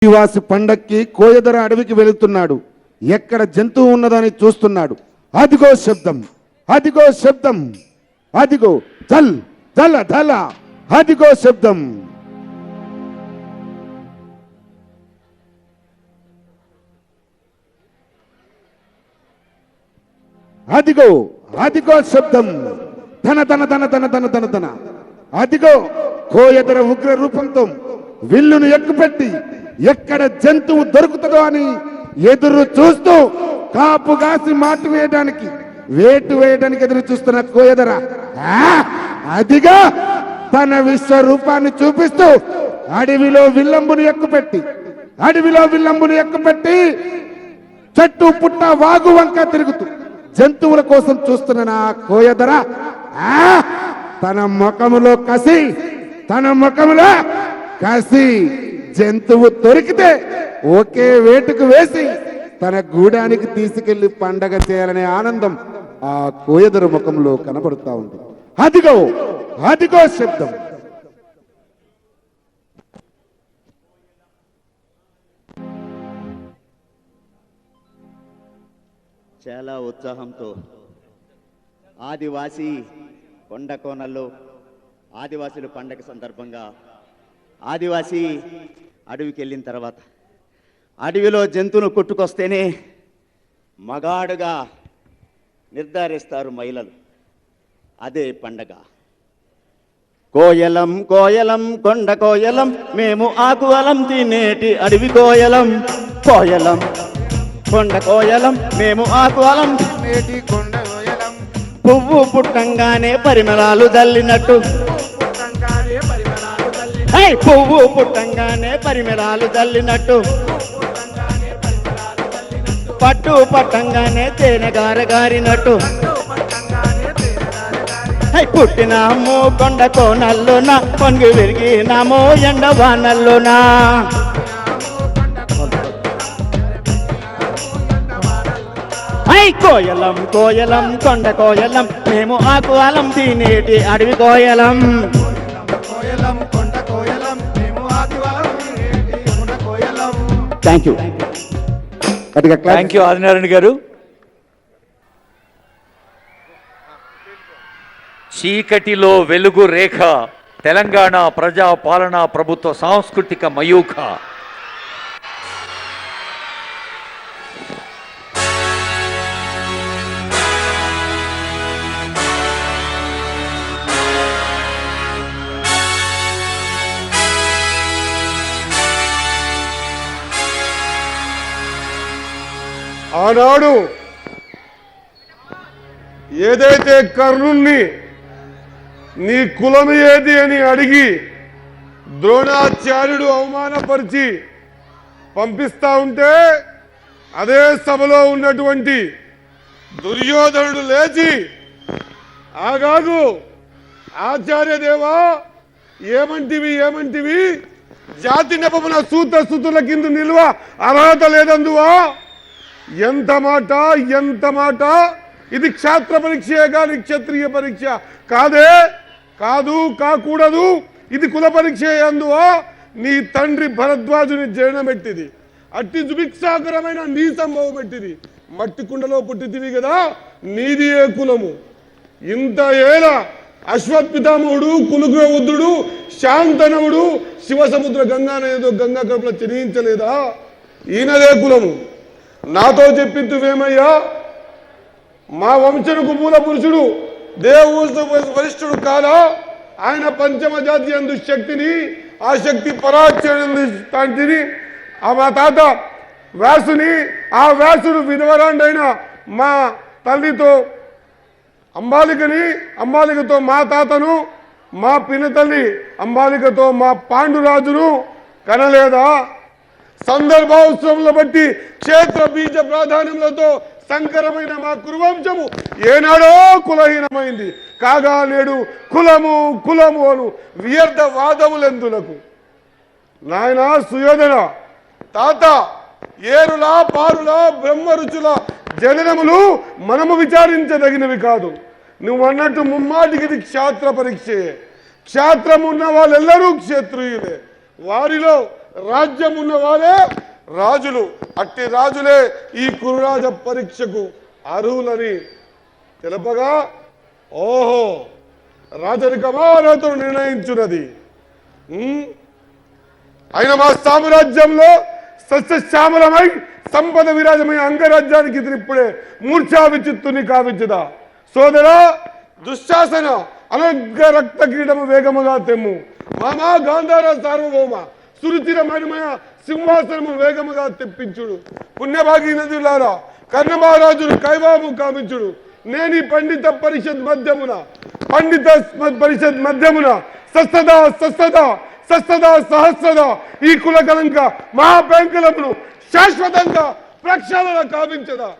ఆదివాసి పండక్కి కోయదర అడవికి వెళుతున్నాడు. ఎక్కడ జంతువు ఉన్నదని చూస్తున్నాడు. అదిగో శబ్దం, అదిగో శబ్దం, అదిగో ధల్ ధల ధల, అదిగో శబ్దం. అదిగో అదిగో శబ్దం, ధన ధన ధన ధన ధన ధన ధన. అదిగో కోయదర ఉగ్ర రూపంతో విల్లును ఎక్కుపెట్టి ఎక్కడ జంతువు దొరుకుతుందో అని ఎదురు చూస్తూ కాపు కాసి మాటు వేయడానికి వేటు వేయడానికి ఎదురు చూస్తున్న కోయదర అదిగా తన విశ్వరూపాన్ని చూపిస్తూ అడవిలో విల్లంబును ఎక్కుపెట్టి చెట్టు పుట్ట వాగు వంక తిరుగుతూ జంతువుల కోసం చూస్తున్న నా కోయదర తన ముఖములో కసి జంతువు దొరికితే ఒకే వేటుకు వేసి తన గూడానికి తీసుకెళ్లి పండగ చేయాలనే ఆనందం ఆ కోయదర ముఖంలో కనబడుతా ఉంది. అదిగో అదిగో శబ్దం. చాలా ఉత్సాహంతో ఆదివాసీ కొండ కోనల్లో ఆదివాసుల పండగ సందర్భంగా ఆదివాసీ అడవికి వెళ్ళిన తర్వాత అడవిలో జంతువును కొట్టుకొస్తేనే మగాడుగా నిర్ధారిస్తారు మహిళలు. అదే పండగ. కోయలం కోయలం కొండ కోయలం, మేము ఆకువలం తినేటి అడవి కోయలం. కోయలం కొండ కోయలం, మేము ఆకువలం తినేటి కొండ కోయలం. పువ్వు పుట్టంగానే పరిమళాలు జల్లినట్టు, పువ్వు పుట్టంగానే పరిమళాలు జల్లినట్టు, పట్టు పట్టంగానే తేనె గారినట్టు, పుట్టినాము కొండ కోనల్లోనా, పొంగి విరిగినామో ఎండవానల్లోనా. కోయలం కోయలం కొండ కోయలం, మేము ఆకు అలం తినేటి అడవి కోయలం. థ్యాంక్ యూ ఆదినారాయణ గారు. చీకటిలో వెలుగు రేఖ, తెలంగాణ ప్రజా పాలనా ప్రభుత్వ సాంస్కృతిక మయూఖ. ఆనాడు ఏదైతే కర్ణుణ్ణి నీ కులం ఏది అని అడిగి ద్రోణాచార్యుడు అవమానపరిచి పంపిస్తా ఉంటే అదే సభలో ఉన్నటువంటి దుర్యోధనుడు లేచి, ఆగాగు ఆచార్యదేవా, ఏమంటివి జాతి నెపమున సూత సుతుల కింద నిల్వ అర్హత లేదందువా? ఎంత మాట! ఇది క్షాత్ర పరీక్షే కానీ క్షత్రియ పరీక్ష కాకూడదు. ఇది కుల పరీక్ష అందువా? నీ తండ్రి భరద్వాజుని జయనమెట్టిది, అట్టి దుభిక్షాకరమైన నీ సంభవం పెట్టిది. మట్టి కుండలో పుట్టితివి కదా, నీది ఏ కులము? ఇంత ఏళ అశ్వత్పితామహుడు, కులుగ్రవుద్ధుడు, శాంతనవుడు శివసముద్ర గంగానేదో గంగా కడుపులో చెనించలేదా? ఈయనదే కులము. నాతో చెప్పిద్దువేమయ్యా, మా వంశనుకు మూల పురుషుడు దేవుడు వరిష్ఠుడు కాదా? ఆయన పంచమ జాతి అందు శక్తిని, ఆ శక్తి పరాచరిని మా తాత వ్యాసుని, ఆ వ్యాసుడు విధవరాండైన మా తల్లితో అంబాలికతో మా తాతను, మా పినతల్లి అంబాలికతో మా పాండురాజును కనలేదా? సందర్భావసరంలో బట్టి క్షేత్ర బీజ ప్రాధాన్యములతో సంకరమైన మా కురువంశము ఏనాడో కులహీనమైంది కాగా నేడు కులము అను వ్యర్థ వాదములెందులకు. నాయన సుయోధన, తాత, ఏరులా పారులా బ్రహ్మరుచుల జననములు మనము విచారించదగినవి కాదు. నువ్వు అన్నట్టు ముమ్మాటికి ఇది క్షాత్ర పరీక్షే. క్షాత్రము ఉన్న వాళ్ళెల్లరూ క్షత్రియులే. వారిలో రాజ్యం ఉన్నవారే రాజులు. అట్టి రాజులే ఈ కురురాజ పరీక్షకు అర్హులని తెలపగా, ఓహో రాజరికమా రాతను నిర్ణయించున్నది. అయిన మా సామ్రాజ్యంలో సస్యశ్యామలమై సంపద విరాజమై అంగరాజ్యానికి ఇప్పుడే మూర్ఛా విచిత్తుని కావించదా. సోదరా, దుశ్శాసన అనగ్ర రక్త క్రీడము వేగముగా తెమ్ము. మామా గాంధార సార్వభౌమ సురుచిర మణిమయ సింహాసనము వేగముగా తెప్పించుడు. పుణ్యభాగి నదులారా కర్ణమహారాజును కైవాము కామించుడు. నేని పండిత పరిషత్ మధ్యమున సస్తదా సస్తదా సస్తదా సహస్రదా ఈ కుల కలంక మహాభయంకరమును శాశ్వతంగా ప్రక్షాళన కావించదా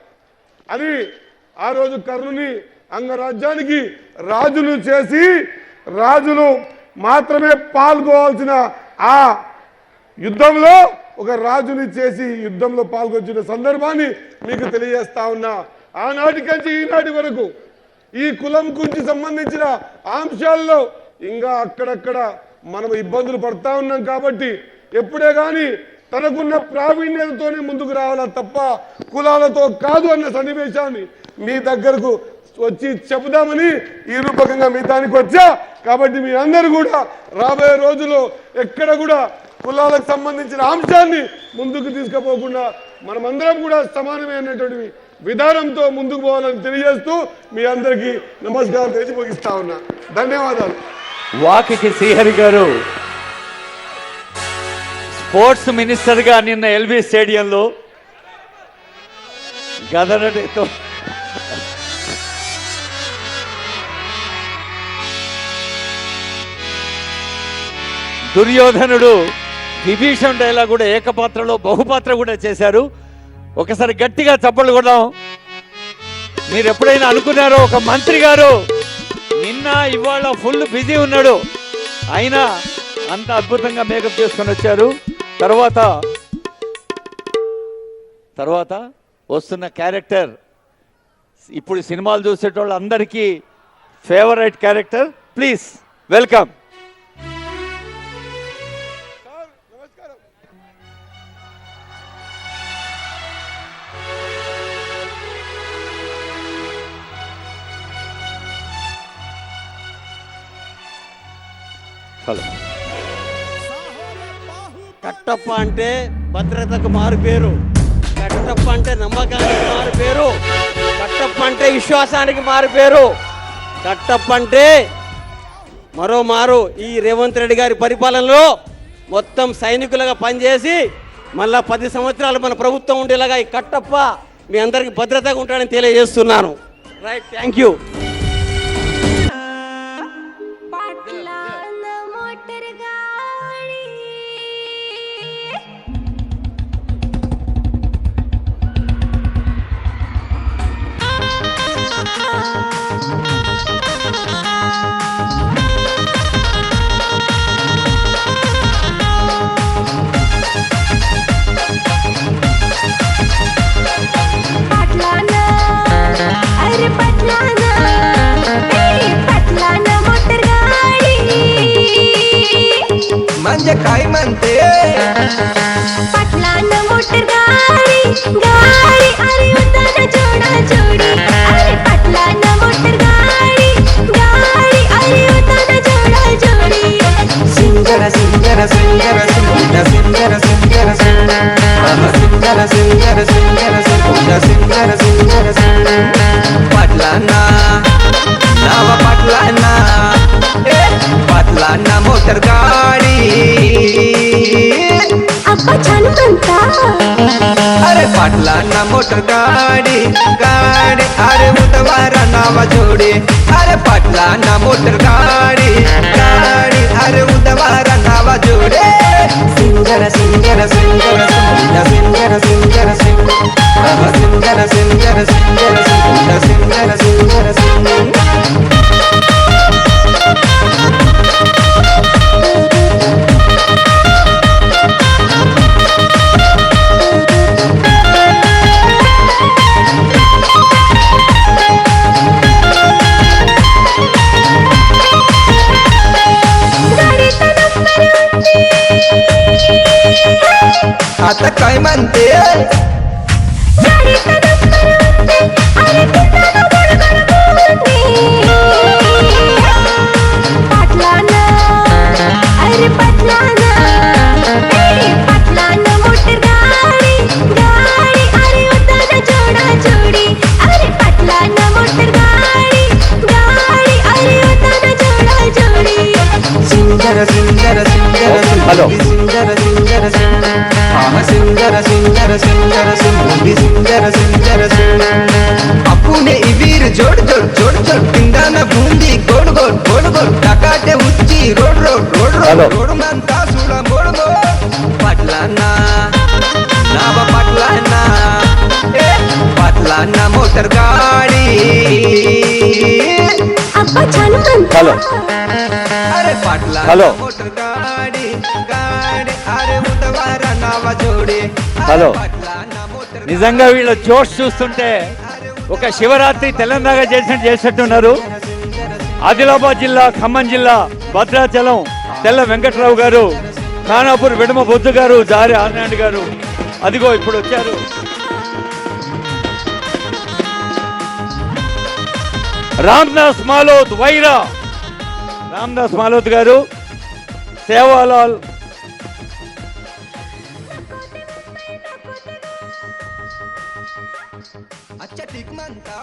అని ఆ రోజు కర్ణుని అంగరాజ్యానికి రాజులు చేసి, రాజులు మాత్రమే పాల్గొవాల్సిన ఆ యుద్ధంలో ఒక రాజుని చేసి యుద్ధంలో పాల్గొచ్చిన సందర్భాన్ని మీకు తెలియజేస్తా ఉన్నా. ఆనాటి నుంచి ఈనాటి వరకు ఈ కులం గురించి సంబంధించిన అంశాల్లో ఇంకా అక్కడక్కడ మనం ఇబ్బందులు పడతా ఉన్నాం. కాబట్టి ఎప్పుడే కానీ తనకున్న ప్రావీణ్యతతోనే ముందుకు రావాలా తప్ప కులాలతో కాదు అన్న సన్నివేశాన్ని మీ దగ్గరకు వచ్చి చెబుదామని ఈ రూపకంగా మీ దానికి వచ్చా. కాబట్టి మీ అందరూ కూడా రాబోయే రోజుల్లో ఎక్కడ కూడా కులాలకు సంబంధించిన అంశాన్ని ముందుకు తీసుకుపోకుండా మనమందరం కూడా సమానమైనటువంటి విధానంతో ముందుకు పోవాలని తెలియజేస్తూ మీ అందరికీ నమస్కారం తెలిసి ముగిస్తా ఉన్నా. ధన్యవాదాలు. వాకిటి శ్రీహరి గారు స్పోర్ట్స్ మినిస్టర్గా నిన్న ఎల్బీ స్టేడియంలో గదరతో దుర్యోధనుడు విభీషణ్ డైలాగ్ కూడా ఏకపాత్రలో బహుపాత్ర కూడా చేశారు. ఒకసారి గట్టిగా చప్పట్లు కొడదాం. మీరు ఎప్పుడైనా అనుకున్నారో ఒక మంత్రి గారు నిన్న ఇవాళ ఫుల్ బిజీ ఉన్నాడు, అయినా అంత అద్భుతంగా మేకప్ చేసుకొని వచ్చారు. తర్వాత వస్తున్న క్యారెక్టర్ ఇప్పుడు సినిమాలు చూసేటోళ్ళు అందరికీ favourite character. Please welcome. Hello. Kattappa అంటే భద్రతకు మారు పేరు, కట్టప్ప అంటే నమ్మకానికి మారు పేరు, కట్టప్ప అంటే విశ్వాసానికి మారు పేరు, కట్టప్ప అంటే మరోమారు ఈ రేవంత్ రెడ్డి గారి పరిపాలనలో మొత్తం సైనికులుగా పనిచేసి మళ్ళా 10 సంవత్సరాలు మన ప్రభుత్వం ఉండేలాగా ఈ కట్టప్ప మీ అందరికి భద్రతగా ఉంటాడని తెలియజేస్తున్నాను. Right, thank you. म्हणजे काय म्हणते पटलान मोटर गाडी गाडी अरे उताना जोडा जोडी अरे पटलान मोटर गाडी गाडी अरे उताना जोडा जोडी singer singer singer singer singer singer singer singer singer singer singer पाटलांना नाव पाटलांना पाटलांना मोटर गाडी अप्पा छान म्हणता अरे पाटलांना मोटर गाडी गाडी अरे उतवारा नावा जोडे अरे पाटलांना मोटर गाडी गाडी अरे उतवारा नावा जोडे singer singer singer singer singer singer singer singer singer singer singer singer आता काय म्हणते गाडी तडपडते, अरे पिताना गडगड बोलते. पाटलानं, अरे पाटलानं, पाटलानं मोटर गाडी, गाडी, अरे उताना जोडा जोडी. अरे पाटलानं मोटर गाडी, गाडी, अरे उताना जोडा जोडी. सुंदर सुंदर सुंदर హలో. सुंदर सुंदर सुंदर आहा सुंदर सुंदर सुंदर सुंदर सुंदर सुंदर सुंदर अपुने इवीर जोड जोड जोड जोड पिंगाना बूंदी गोड गोड गोड गोड टाकाटे उच्ची road road road hello. Road road म्हणता सुला मोड मोड पाटलांना नाव पाटलांना पाटलांना मोटर गाडी अप्पा छान म्हणतो. హలో. अरे पाटला హలో. मोटर गाडी गाडी अरे उतवार नाव जोडी హలో. पाटलांना मोटर నిజంగా వీళ్ళ జోష్ చూస్తుంటే ఒక శివరాత్రి తెలంగాణ చేసినట్టున్నారు. ఆదిలాబాద్ జిల్లా, ఖమ్మం జిల్లా, భద్రాచలం తెల్ల వెంకట్రావు గారు, ఖానాపూర్ విడమ బొద్దు గారు, జారి ఆనాయుడు గారు అదిగో ఇప్పుడు వచ్చారు. రామ్దాస్ మాలోత్ వైరా, రామ్దాస్ మాలోత్ గారు, సేవాలాల్ अच्छा ठीक म्हणता